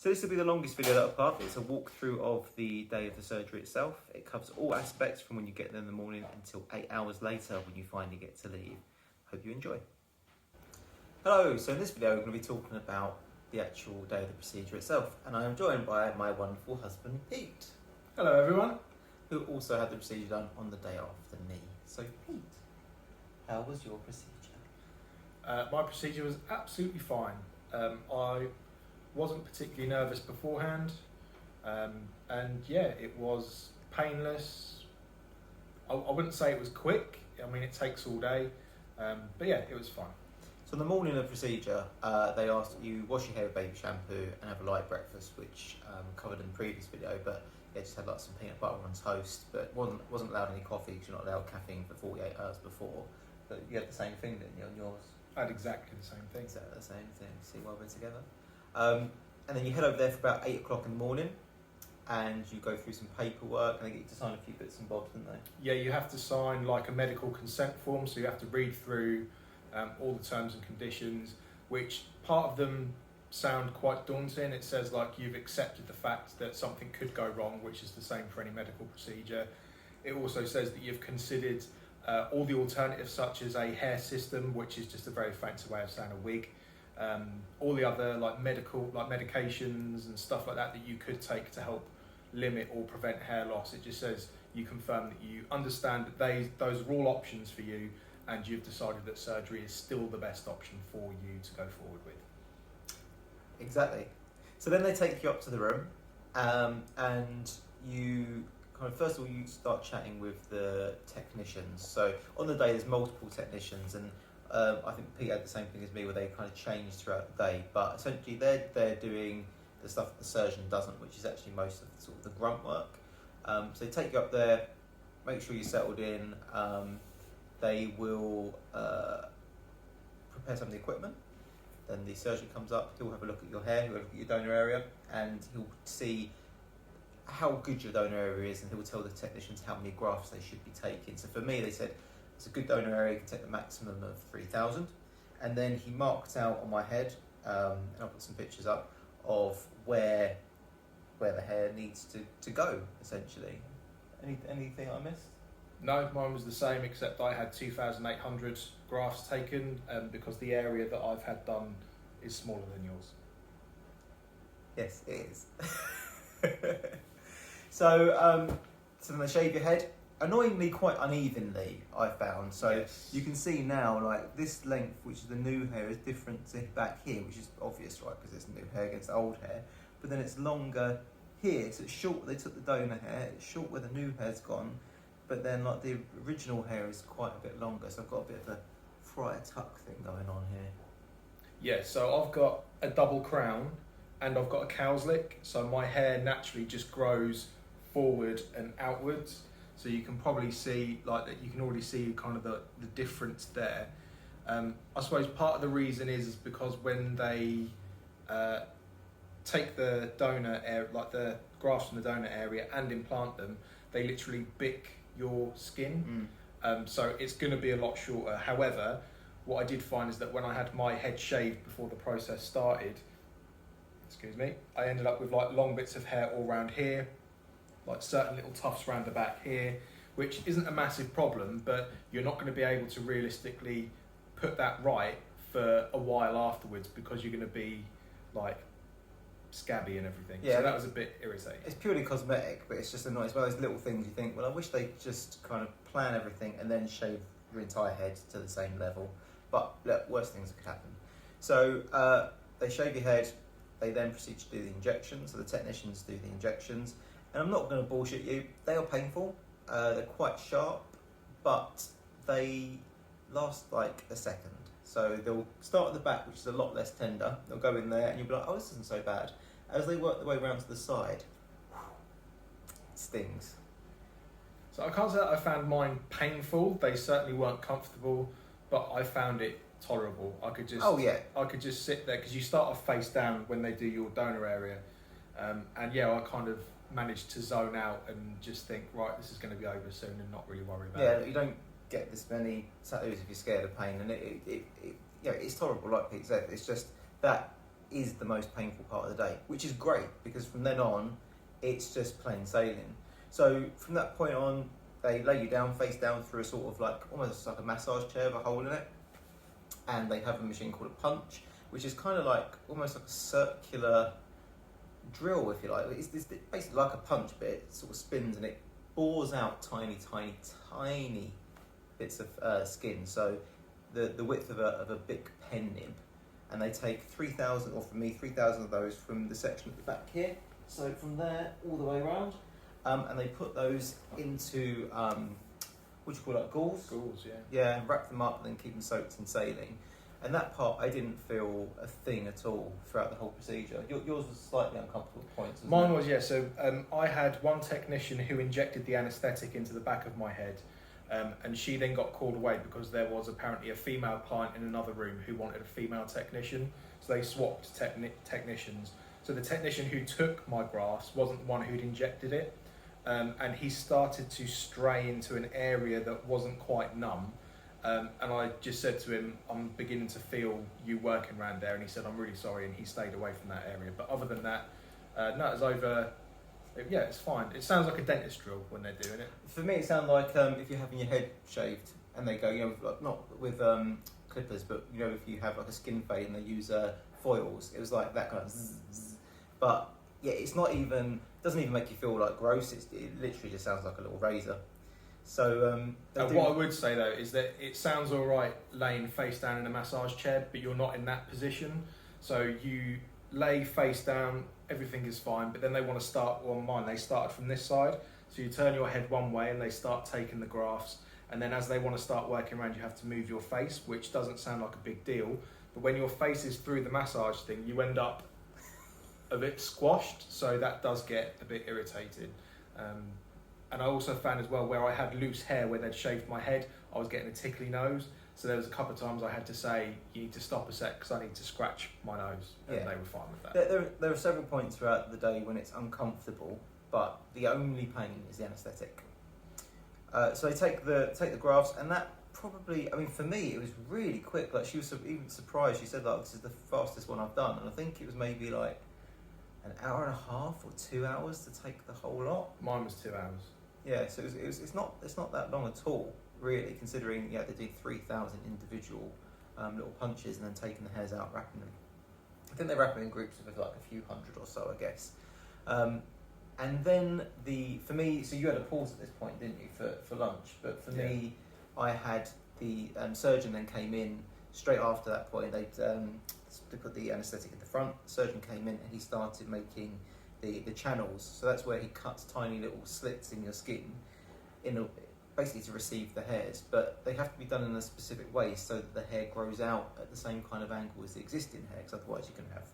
So this will be the longest video that I've got. It's a walkthrough of the day of the surgery itself. It covers all aspects from when you get there in the morning until 8 hours later when you finally get to leave. Hope you enjoy. Hello, so in this video we're going to be talking about the actual day of the procedure itself, and I am joined by my wonderful husband Pete. Hello everyone. Who also had the procedure done on the day after me. So Pete, how was your procedure? My procedure was absolutely fine. I wasn't particularly nervous beforehand, and yeah, it was painless. I wouldn't say it was quick. I mean, it takes all day, but yeah, it was fine. So on the morning of the procedure, they asked you wash your hair with baby shampoo and have a light breakfast, which covered in the previous video, but it just had like some peanut butter on toast, but wasn't allowed any coffee because you're not allowed caffeine for 48 hours before. But you had the same thing, didn't you, on yours? I had exactly the same thing. Exactly the same thing. See why we're together. And then you head over there for about 8 o'clock in the morning, and you go through some paperwork, and they get you to sign a few bits and bobs, don't they? Yeah, you have to sign like a medical consent form, so you have to read through all the terms and conditions, which part of them sound quite daunting. It says like you've accepted the fact that something could go wrong, which is the same for any medical procedure. It also says that you've considered all the alternatives, such as a hair system, which is just a very fancy way of saying a wig. All the other like medications and stuff like that you could take to help limit or prevent hair loss. It just says you confirm that you understand that those are all options for you, and you've decided that surgery is still the best option for you to go forward with. Exactly. So then they take you up to the room, and you kind of, first of all, you start chatting with the technicians. So on the day there's multiple technicians, and I think Pete had the same thing as me, where they kind of change throughout the day, but essentially they're doing the stuff that the surgeon doesn't, which is actually most of sort of the grunt work. So they take you up there, make sure you're settled in. They will prepare some of the equipment. Then the surgeon comes up, he'll have a look at your hair, he'll look at your donor area, and he'll see how good your donor area is, and he'll tell the technicians how many grafts they should be taking. So for me, they said it's a good donor area, you can take the maximum of 3,000. And then he marked out on my head, and I'll put some pictures up, of where the hair needs to go, essentially. Anything I missed? No, mine was the same, except I had 2,800 grafts taken, because the area that I've had done is smaller than yours. Yes, it is. So then they shave your head, annoyingly quite unevenly, I found. So yes. You can see now, like this length, which is the new hair, is different to back here, which is obvious, right, because it's new hair against old hair. But then it's longer here, so it's short. They took the donor hair, it's short where the new hair's gone. But then like the original hair is quite a bit longer, so I've got a bit of a friar tuck thing going on here. Yeah, so I've got a double crown and I've got a cow's lick, so my hair naturally just grows forward and outwards. So you can probably see like that. You can already see kind of the difference there. I suppose part of the reason is because when they take the donor area, like the grafts from the donor area, and implant them, they literally bick your skin. So it's going to be a lot shorter. However, what I did find is that when I had my head shaved before the process started, I ended up with like long bits of hair all around here, like certain little tufts around the back here, which isn't a massive problem, but you're not going to be able to realistically put that right for a while afterwards, because you're going to be like scabby and everything. Yeah, so that was a bit irritating. It's purely cosmetic, but it's just annoying. It's one of those little things you think, well, I wish they'd just kind of plan everything and then shave your entire head to the same level. But look, worse things could happen. So they shave your head, they then proceed to do the injections. So the technicians do the injections. And I'm not going to bullshit you, they are painful. They're quite sharp, but they last like a second. So they'll start at the back, which is a lot less tender. They'll go in there and you'll be like, oh, this isn't so bad. As they work their way around to the side, it stings. So I can't say that I found mine painful. They certainly weren't comfortable, but I found it tolerable. I could just sit there, because you start off face down when they do your donor area. And yeah, I kind of managed to zone out and just think, right, this is going to be over soon, and not really worry about it. Yeah, you don't get this many tattoos if you're scared of pain, and it's tolerable, like Pete said. It's just that is the most painful part of the day, which is great because from then on, it's just plain sailing. So from that point on, they lay you down, face down through a sort of like, almost like a massage chair with a hole in it. And they have a machine called a punch, which is kind of like, almost like a circular drill, if you like. It's basically like a punch, but it sort of spins and it bores out tiny bits of skin. So the width of a big pen nib. And they take 3,000, or for me, 3,000 of those from the section at the back here. So from there, all the way around. And they put those into, what do you call it, gauze? Gauze, yeah. Yeah, wrap them up and then keep them soaked in saline. And that part, I didn't feel a thing at all throughout the whole procedure. Yours was slightly uncomfortable at points, wasn't Mine it? was, yeah. So I had one technician who injected the anaesthetic into the back of my head. And she then got called away because there was apparently a female client in another room who wanted a female technician. So they swapped technicians. So the technician who took my grafts wasn't the one who'd injected it. And he started to stray into an area that wasn't quite numb. And I just said to him, I'm beginning to feel you working around there. And he said, I'm really sorry. And he stayed away from that area. But other than that, no, it was over. Yeah, it's fine. It sounds like a dentist drill when they're doing it. For me, it sounded like if you're having your head shaved and they go, you know, like, not with clippers, but you know, if you have like a skin fade and they use foils, it was like that kind of zzz, zzz. But yeah, it's not even, doesn't even make you feel like gross. It literally just sounds like a little razor. So what I would say though is that it sounds all right laying face down in a massage chair, but you're not in that position. So you lay face down, everything is fine, but then they want to start, well, mine, they started from this side. So you turn your head one way and they start taking the grafts. And then as they want to start working around, you have to move your face, which doesn't sound like a big deal. But when your face is through the massage thing, you end up a bit squashed. So that does get a bit irritated. And I also found as well where I had loose hair where they'd shaved my head, I was getting a tickly nose. So there was a couple of times I had to say, you need to stop a sec because I need to scratch my nose. And they were fine with that. There are several points throughout the day when it's uncomfortable, but the only pain is the anaesthetic. So they take the grafts, and that probably, I mean, for me, it was really quick. Like, she was even surprised. She said, like, this is the fastest one I've done. And I think it was maybe like an hour and a half or 2 hours to take the whole lot. Mine was 2 hours. Yeah, so it's not that long at all, really, considering they do 3,000 individual little punches and then taking the hairs out, wrapping them. I think they wrap them in groups of like a few hundred or so, I guess. And then for me, so you had a pause at this point, didn't you, for lunch? But for me, I had the surgeon then came in straight after that point. They put the anaesthetic at the front. The surgeon came in and he started making the channels. So that's where he cuts tiny little slits in your skin, basically to receive the hairs. But they have to be done in a specific way so that the hair grows out at the same kind of angle as the existing hair. Because otherwise, you can have,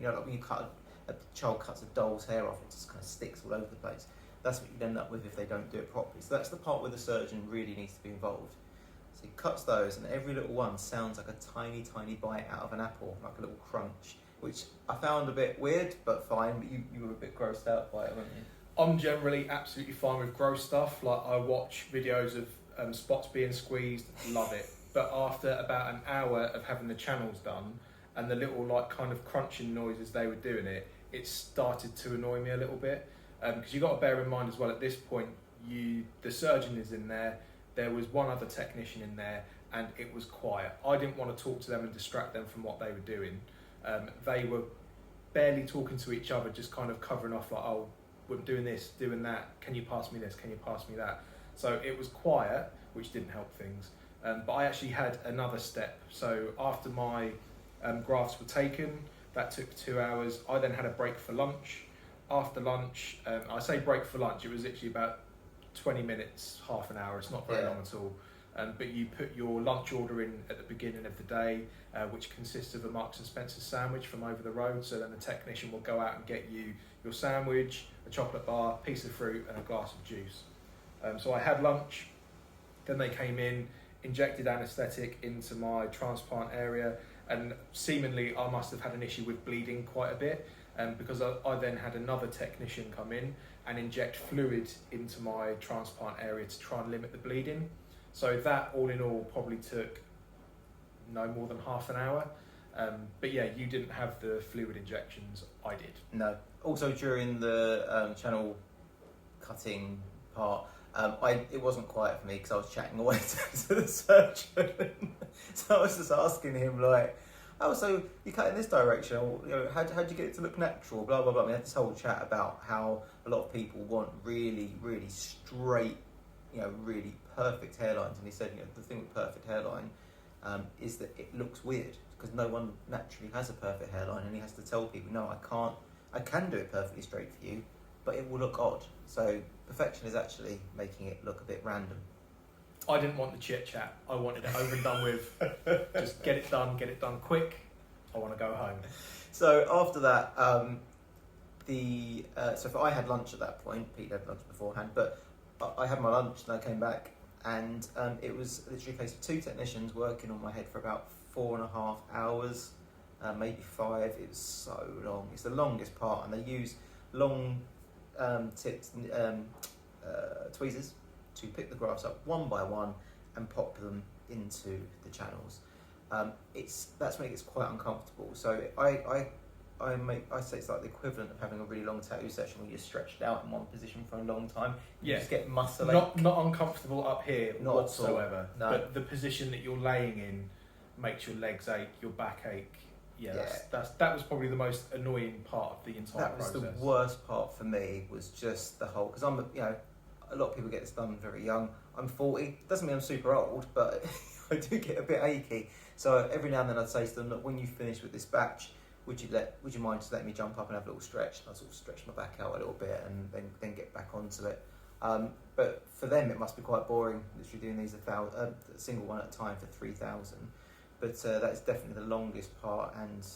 like when you cut a child cuts a doll's hair off, it just kind of sticks all over the place. That's what you'd end up with if they don't do it properly. So that's the part where the surgeon really needs to be involved. So he cuts those, and every little one sounds like a tiny bite out of an apple, like a little crunch, which I found a bit weird, but fine. But you were a bit grossed out by it, weren't you? I'm generally absolutely fine with gross stuff. Like, I watch videos of spots being squeezed, love it. But after about an hour of having the channels done and the little like kind of crunching noises they were doing it started to annoy me a little bit. Because you've got to bear in mind as well, at this point, the surgeon is in there. There was one other technician in there, and it was quiet. I didn't want to talk to them and distract them from what they were doing. They were barely talking to each other, just kind of covering off like, oh, we're doing this, doing that. Can you pass me this? Can you pass me that? So it was quiet, which didn't help things. But I actually had another step. So after my grafts were taken, that took 2 hours. I then had a break for lunch. After lunch, I say break for lunch, it was literally about 20 minutes, half an hour. It's not very long at all. But you put your lunch order in at the beginning of the day, which consists of a Marks and Spencer sandwich from over the road. So then the technician will go out and get you your sandwich, a chocolate bar, piece of fruit, and a glass of juice. So I had lunch. Then they came in, injected anaesthetic into my transplant area, and seemingly I must have had an issue with bleeding quite a bit. Because I then had another technician come in and inject fluid into my transplant area to try and limit the bleeding. So that, all in all, probably took no more than half an hour. But yeah, you didn't have the fluid injections. I did. No. Also during the channel cutting part, it wasn't quiet for me because I was chatting away to the surgeon. So I was just asking him like, "Oh, so you cut in this direction? Or, you know, how'd you get it to look natural? Blah blah blah." We had this whole chat about how a lot of people want really, really straight, you know, really perfect hairlines, and he said, you know, the thing with perfect hairline is that it looks weird because no one naturally has a perfect hairline, and he has to tell people, no, I can do it perfectly straight for you, but it will look odd. So perfection is actually making it look a bit random. I didn't want the chit chat. I wanted it over and done with. Just get it done quick. I want to go home. So after that, I had lunch at that point. Pete had lunch beforehand, but I had my lunch and I came back, and it was literally a case of 2 technicians working on my head for about 4.5 hours, maybe 5. It was so long. It's the longest part, and they use long tips, tweezers to pick the grafts up one by one and pop them into the channels. That's when it gets quite uncomfortable. So I say it's like the equivalent of having a really long tattoo session where you're stretched out in one position for a long time. You just get muscle ache. Not uncomfortable up here Not whatsoever. No. But the position that you're laying in makes your legs ache, your back ache. That was probably the most annoying part of the entire process. That was the worst part for me, was just the whole, because a lot of people get this done very young. I'm 40. Doesn't mean I'm super old, but I do get a bit achy. So every now and then I'd say to them, look, when you finish with this batch, would you mind just letting me jump up and have a little stretch? And I sort of stretch my back out a little bit and then get back onto it. But for them, it must be quite boring, literally doing these a single one at a time for 3,000. But that is definitely the longest part, and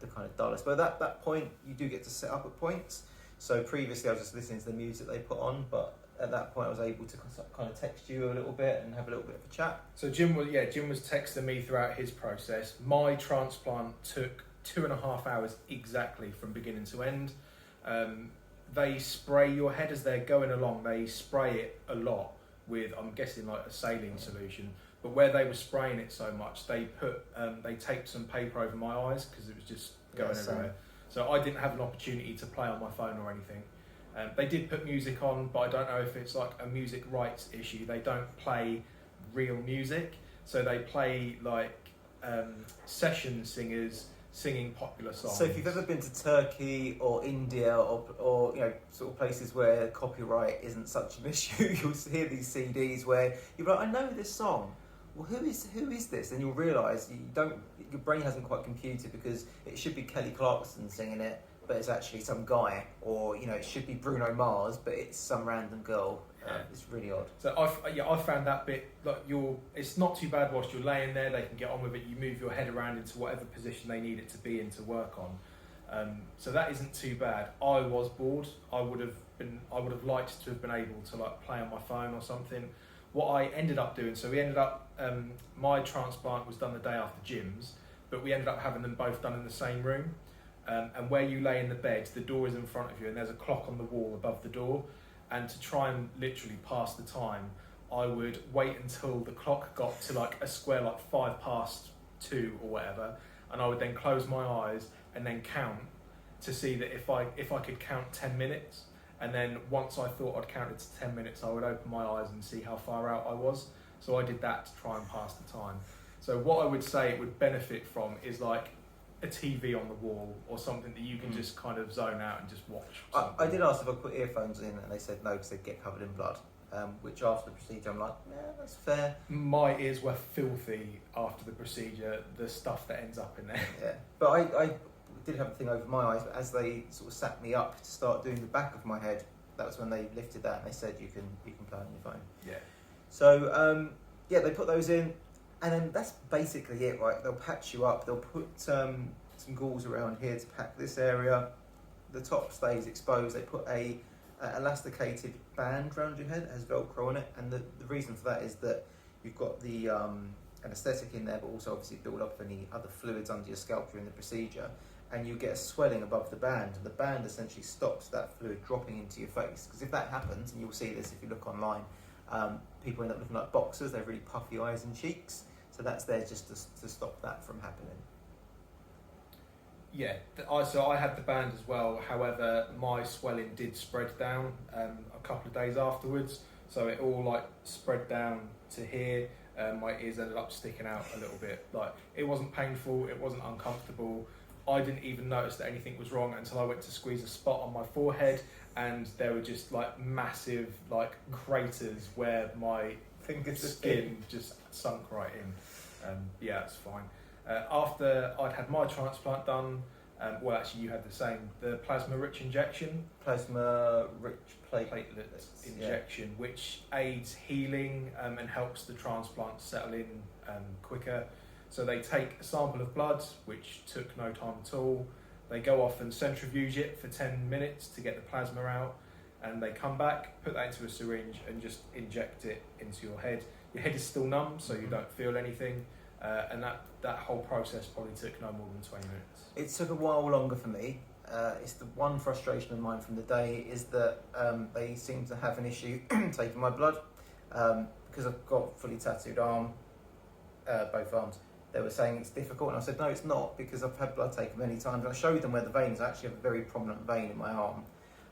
the kind of dullest. But at that point, you do get to set up at points. So previously I was just listening to the music they put on, but at that point I was able to kind of text you a little bit and have a little bit of a chat. So Jim was texting me throughout his process. My transplant took 2.5 hours exactly from beginning to end. They spray your head as they're going along. They spray it a lot with, I'm guessing, like a saline solution. But where they were spraying it so much, they taped some paper over my eyes because it was just going everywhere. So I didn't have an opportunity to play on my phone or anything. They did put music on, but I don't know if it's like a music rights issue. They don't play real music, so they play like session singers singing popular songs. So if you've ever been to Turkey or India or sort of places where copyright isn't such an issue, you'll hear these CDs where you're like, I know this song. Well, who is this? And you'll realise your brain hasn't quite computed, because it should be Kelly Clarkson singing it, but it's actually some guy, or it should be Bruno Mars, but it's some random girl. It's really odd. So I found that bit, like, it's not too bad whilst you're laying there. They can get on with it. You move your head around into whatever position they need it to be in to work on. So that isn't too bad. I was bored. I would have liked to have been able to like play on my phone or something. What I ended up doing, so we ended up, my transplant was done the day after Jim's, but we ended up having them both done in the same room. And where you lay in the bed, the door is in front of you, and there's a clock on the wall above the door. And to try and literally pass the time, I would wait until the clock got to like a square, like 2:05 or whatever, and I would then close my eyes and then count to see that if I could count 10 minutes. And then once I thought I'd counted to 10 minutes, I would open my eyes and see how far out I was. So I did that to try and pass the time. So what I would say it would benefit from is like a TV on the wall or something that you can just kind of zone out and just watch. I did ask if I put earphones in, and they said no because they'd get covered in blood. Which after the procedure, I'm like, yeah, that's fair. My ears were filthy after the procedure, the stuff that ends up in there. Yeah, but I did have a thing over my eyes, but as they sort of sat me up to start doing the back of my head, that was when they lifted that and they said you can play on your phone. Yeah. So they put those in, and then that's basically it, right? They'll patch you up. They'll put some gauze around here to pack this anaesthesia. The top stays exposed. They put a elasticated band around your head that has Velcro on it, and the reason for that is that you've got the anaesthetic in there, but also obviously build up any other fluids under your scalp during the procedure, and you get a swelling above the band, and the band essentially stops that fluid dropping into your face. Because if that happens, and you'll see this if you look online, people end up looking like boxers. They have really puffy eyes and cheeks, so that's there just to stop that from happening. Yeah, so I had the band as well. However, my swelling did spread down a couple of days afterwards. So it all like spread down to here. My ears ended up sticking out a little bit. Like, it wasn't painful, it wasn't uncomfortable. I didn't even notice that anything was wrong until I went to squeeze a spot on my forehead, and there were just like massive like craters where my skin just sunk right in. Yeah, it's fine. After I'd had my transplant done, well, actually, you had the same. The plasma-rich injection. Plasma-rich platelet injection, which aids healing and helps the transplant settle in quicker. So they take a sample of blood, which took no time at all. They go off and centrifuge it for 10 minutes to get the plasma out, and they come back, put that into a syringe, and just inject it into your head. Your head is still numb, so you don't feel anything, and that whole process probably took no more than 20 minutes. It took a while longer for me. It's the one frustration of mine from the day is that they seem to have an issue taking my blood because I've got fully tattooed arm, both arms. They were saying it's difficult, and I said no, it's not, because I've had blood taken many times. And I showed them where the veins actually have a very prominent vein in my arm,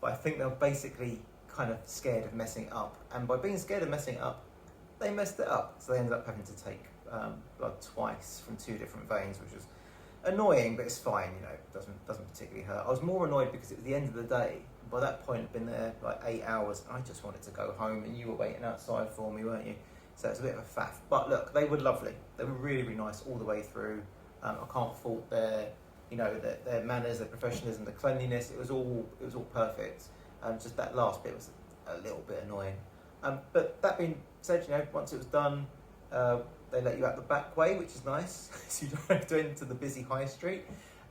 but I think they're basically kind of scared of messing it up, and by being scared of messing it up, they messed it up. So they ended up having to take blood twice from 2 different veins, which was annoying, but it's fine, you know, it doesn't particularly hurt. I was more annoyed because it was the end of the day. By that point, I'd been there like 8 hours, and I just wanted to go home, and you were waiting outside for me, weren't you? So it's a bit of a faff. But look, they were lovely. They were really, really nice all the way through. I can't fault their manners, their professionalism, the cleanliness. It was all perfect. Just that last bit was a little bit annoying. But that being said, you know, once it was done, they let you out the back way, which is nice. So you don't have to enter the busy high street.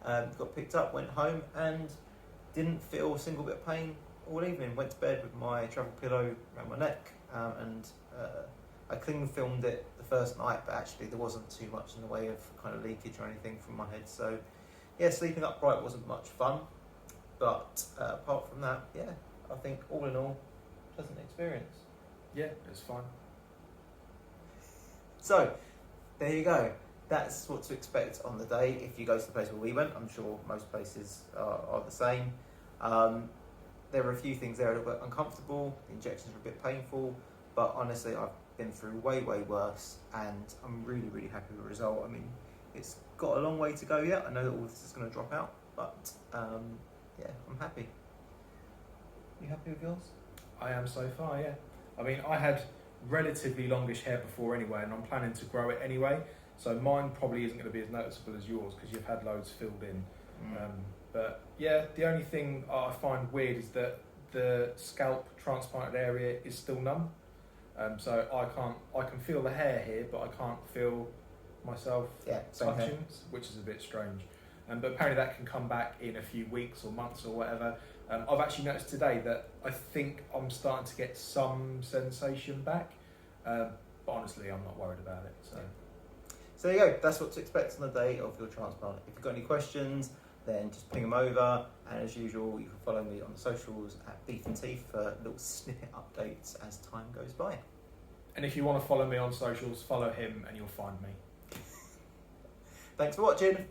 Got picked up, went home, and didn't feel a single bit of pain all evening. Went to bed with my travel pillow around my neck, and I cling filmed it the first night, but actually there wasn't too much in the way of kind of leakage or anything from my head. So yeah, sleeping upright wasn't much fun, but apart from that, yeah, I think all in all, pleasant experience. Yeah, it's fine. So there you go. That's what to expect on the day if you go to the place where we went. I'm sure most places are the same. There were a few things there that were uncomfortable. The injections were a bit painful, but honestly, I've been through way worse, and I'm really, really happy with the result. I mean, it's got a long way to go yet. I know that all this is going to drop out, but yeah, I'm happy. You happy with yours? I am so far, yeah. I mean, I had relatively longish hair before anyway, and I'm planning to grow it anyway, so mine probably isn't going to be as noticeable as yours because you've had loads filled in. But yeah, the only thing I find weird is that the scalp transplanted area is still numb. So I can feel the hair here, but I can't feel myself touching, which is a bit strange. But apparently that can come back in a few weeks or months or whatever. I've actually noticed today that I think I'm starting to get some sensation back, but honestly, I'm not worried about it. So there you go. That's what to expect on the day of your transplant. If you've got any questions, then just ping them over. And as usual, you can follow me on the socials at Beef and Teeth for little snippet updates as time goes by. And if you want to follow me on socials, follow him and you'll find me. Thanks for watching.